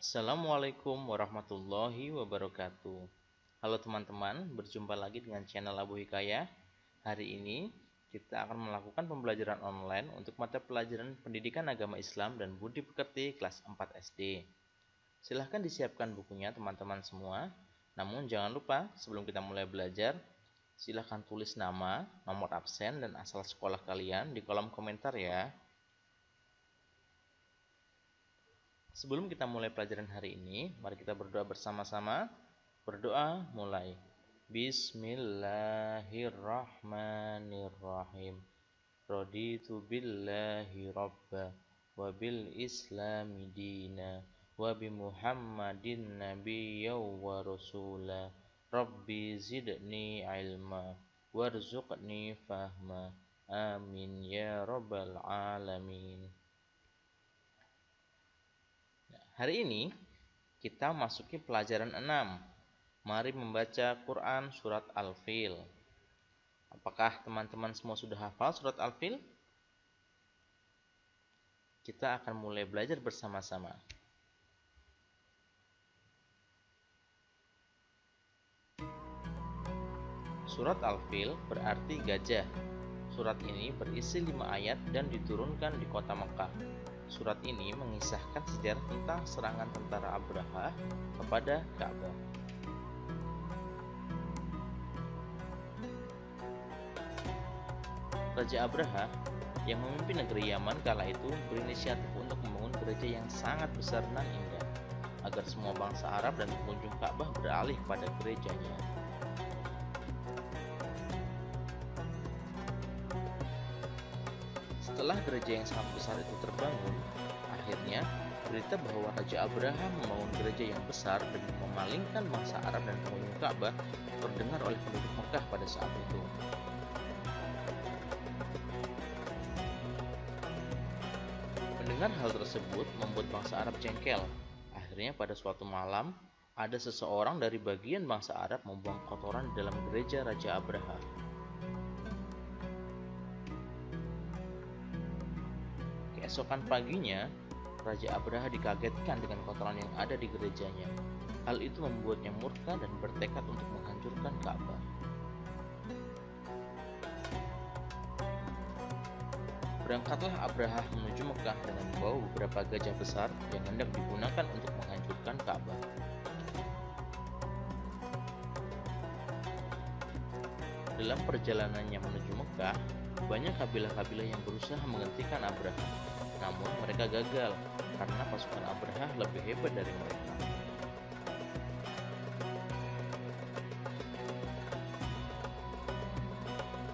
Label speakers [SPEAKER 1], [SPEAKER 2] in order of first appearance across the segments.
[SPEAKER 1] Assalamualaikum warahmatullahi wabarakatuh. Halo teman-teman, berjumpa lagi dengan channel Abu Hikayah. Hari ini kita akan melakukan pembelajaran online untuk mata pelajaran Pendidikan Agama Islam dan Budi Pekerti kelas 4 SD. Silahkan disiapkan bukunya teman-teman semua. Namun jangan lupa sebelum kita mulai belajar, silahkan tulis nama, nomor absen, dan asal sekolah kalian di kolom komentar ya. Sebelum kita mulai pelajaran hari ini, mari kita berdoa bersama-sama. Berdoa mulai. Bismillahirrahmanirrahim. Raditu billahi rabba wa bil islami dina wa bi Muhammadin nabiyya wa rasula. Rabbi zidni ilma warzuqni fahma. Amin ya rabbal alamin. Hari ini kita masuki pelajaran 6. Mari membaca Quran surat Al-Fil. Apakah teman-teman semua sudah hafal surat Al-Fil? Kita akan mulai belajar bersama-sama. Surat Al-Fil berarti gajah. Surat ini berisi 5 ayat dan diturunkan di kota Mekah. Surat ini mengisahkan sejarah tentang serangan tentara Abraha kepada Ka'bah. Raja Abraha yang memimpin negeri Yaman kala itu berinisiatif untuk membangun gereja yang sangat besar dan indah, agar semua bangsa Arab dan pengunjung Ka'bah beralih pada gerejanya. Setelah gereja yang sangat besar itu terbangun, akhirnya berita bahwa Raja Abraha membangun gereja yang besar dan memalingkan bangsa Arab dan pengunjung Ka'bah terdengar oleh penduduk Mekah pada saat itu. Mendengar hal tersebut membuat bangsa Arab jengkel. Akhirnya pada suatu malam, ada seseorang dari bagian bangsa Arab membuang kotoran di dalam gereja Raja Abraha. Keesokan paginya, Raja Abraha dikagetkan dengan kotoran yang ada di gerejanya. Hal itu membuatnya murka dan bertekad untuk menghancurkan Ka'bah. Berangkatlah Abraha menuju Mekah dengan membawa beberapa gajah besar yang hendak digunakan untuk menghancurkan Ka'bah. Dalam perjalanannya menuju Mekah, banyak kabilah-kabilah yang berusaha menghentikan Abraha. Namun mereka gagal karena pasukan Abraha lebih hebat dari mereka.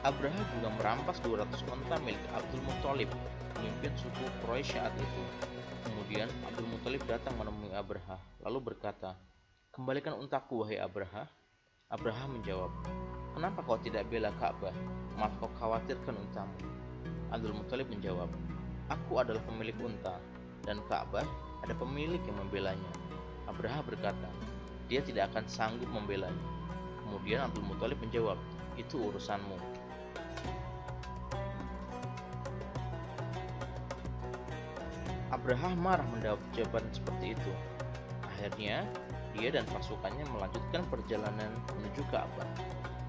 [SPEAKER 1] Abraha juga merampas 200 onta milik Abdul Muthalib, pemimpin suku Quraisy saat itu. Kemudian Abdul Muthalib datang menemui Abraha, lalu berkata, "Kembalikan untaku, wahai Abraha." Abraha menjawab, "Kenapa kau tidak bela Ka'bah? Malah kau khawatirkan untamu." Abdul Muthalib menjawab, "Aku adalah pemilik unta, dan Ka'bah ada pemilik yang membelanya." Abraha berkata, "Dia tidak akan sanggup membelanya." Kemudian Abdul Muthalib menjawab, "Itu urusanmu." Abraha marah mendapat jawaban seperti itu. Akhirnya, dia dan pasukannya melanjutkan perjalanan menuju Ka'bah.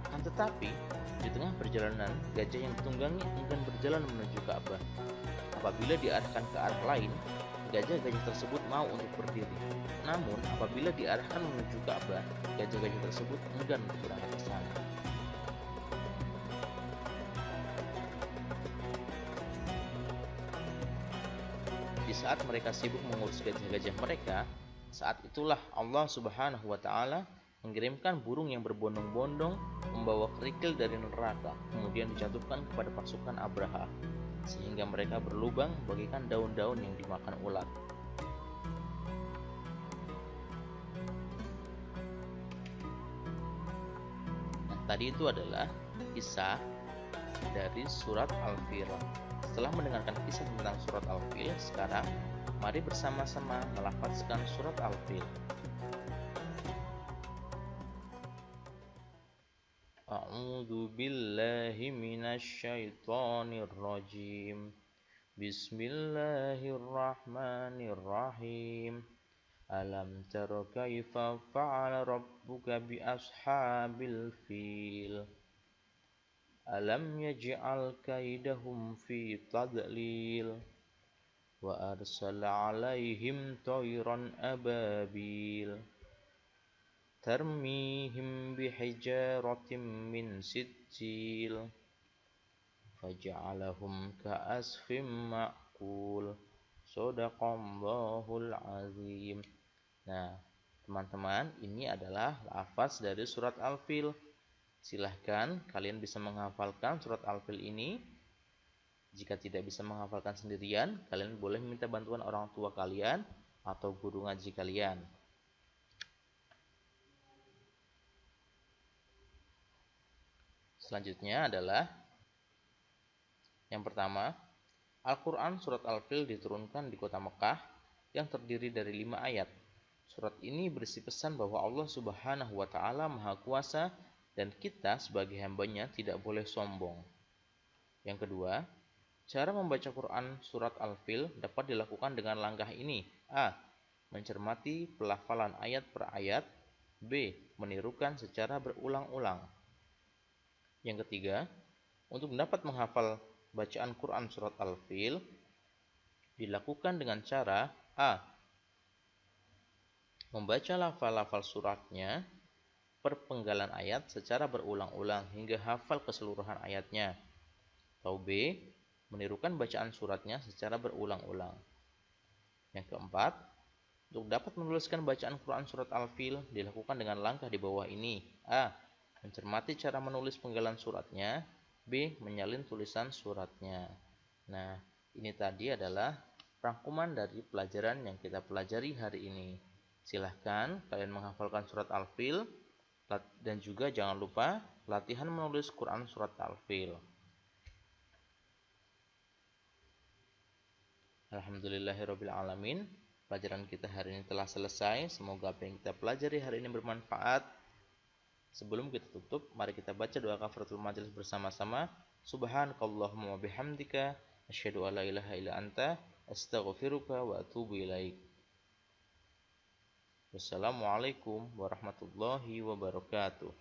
[SPEAKER 1] Akan tetapi, di tengah perjalanan, gajah yang ditunggangi enggan berjalan menuju Ka'bah. Apabila diarahkan ke arah lain, gajah-gajah tersebut mau untuk berdiri. Namun, apabila diarahkan menuju Ka'bah, gajah-gajah tersebut enggan untuk berangkat ke sana. Di saat mereka sibuk mengurus gajah-gajah mereka, saat itulah Allah Subhanahu wa Ta'ala mengirimkan burung yang berbondong-bondong membawa kerikil dari neraka, kemudian dijatuhkan kepada pasukan Abraha, sehingga mereka berlubang bagaikan daun-daun yang dimakan ulat. Nah, tadi itu adalah kisah dari surat Al-Fil. Setelah mendengarkan kisah tentang surat Al-Fil, sekarang mari bersama-sama melafazkan surat Al-Fil. A'udzu billahi minasy syaithanir rajim. Bismillahirrahmanirrahim. Alam tara kaifa fa'ala rabbuka bi ashabil fil. Alam yaj'al kaidahum fi tadlil. Wa arsala 'alaihim tayran ababil. Tarmihim bihijaratin min sijil. Faja'alahum ka'asfim ma'kul. Shadaqallahul azim. Nah, teman-teman, ini adalah lafaz dari surat Al-Fil. Silahkan kalian bisa menghafalkan surat Al-Fil ini. Jika tidak bisa menghafalkan sendirian, kalian boleh minta bantuan orang tua kalian atau guru ngaji kalian. Selanjutnya adalah yang pertama, Al-Quran Surat Al-Fil diturunkan di kota Mekah yang terdiri dari 5 ayat. Surat ini berisi pesan bahwa Allah Subhanahu wa Ta'ala Maha Kuasa dan kita sebagai hambanya tidak boleh sombong. Yang kedua, cara membaca Quran Surat Al-Fil dapat dilakukan dengan langkah ini. A. Mencermati pelafalan ayat per ayat. B. Menirukan secara berulang-ulang. Yang ketiga, untuk dapat menghafal bacaan Quran Surat Al-Fil dilakukan dengan cara A. Membaca lafal-lafal suratnya per penggalan ayat secara berulang-ulang hingga hafal keseluruhan ayatnya. Atau B. Menirukan bacaan suratnya secara berulang-ulang. Yang keempat, untuk dapat menuliskan bacaan Quran Surat Al-Fil dilakukan dengan langkah di bawah ini. A. Mencermati cara menulis penggalan suratnya. B. Menyalin tulisan suratnya. Nah, ini tadi adalah rangkuman dari pelajaran yang kita pelajari hari ini. Silahkan kalian menghafalkan surat Al-Fil dan juga jangan lupa latihan menulis Quran Surat Al-Fil. Alhamdulillahirrabbilalamin. Pelajaran kita hari ini telah selesai. Semoga apa yang kita pelajari hari ini bermanfaat. Sebelum kita tutup, mari kita baca doa kafaratul majelis bersama-sama. Subhanakallahumma wa bihamdika asyhadu an la ilaha illa anta astaghfiruka wa atubu ilaik. Wassalamualaikum warahmatullahi wabarakatuh.